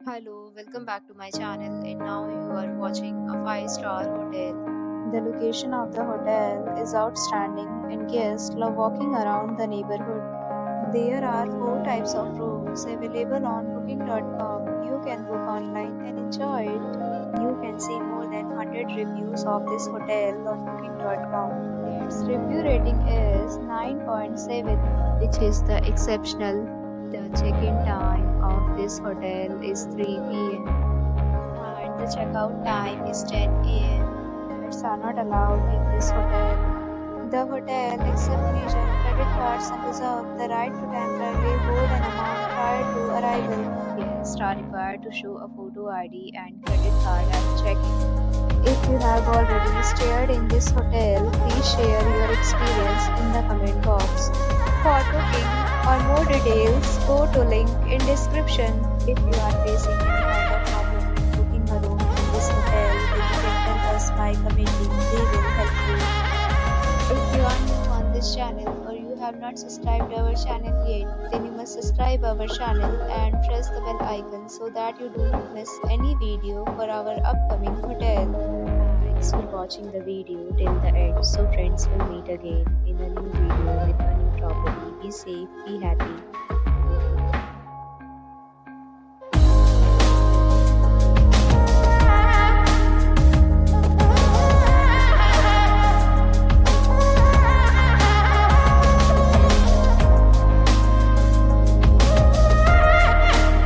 Hello, welcome back to my channel, and now you are watching a 5-star hotel. The location of the hotel is outstanding and guests love walking around the neighborhood. There are 4 types of rooms available on booking.com. You can book online and enjoy it. You can see more than 100 reviews of this hotel on booking.com. Its review rating is 9.7, which is the exceptional. The check-in time of this hotel is 3 p.m. and the checkout time is 10 a.m. Pets are not allowed in this hotel. The hotel accepts major credit cards and reserves the right to temporarily hold an amount prior to arrival. Guests are required to show a photo ID and credit card at check-in. If you have already stayed in this hotel, please share your experience in the comment box. For booking or more details, go to link in description. If you are facing any kind of problem in booking a room in this hotel, then you can tell us by commenting. We will help you. If you are new on this channel or you have not subscribed our channel yet, then you must subscribe our channel and press the bell icon so that you do not miss any video for our upcoming hotel. Thanks for watching the video till the end. So friends, will meet again in a new video with a new property. Be safe, be happy.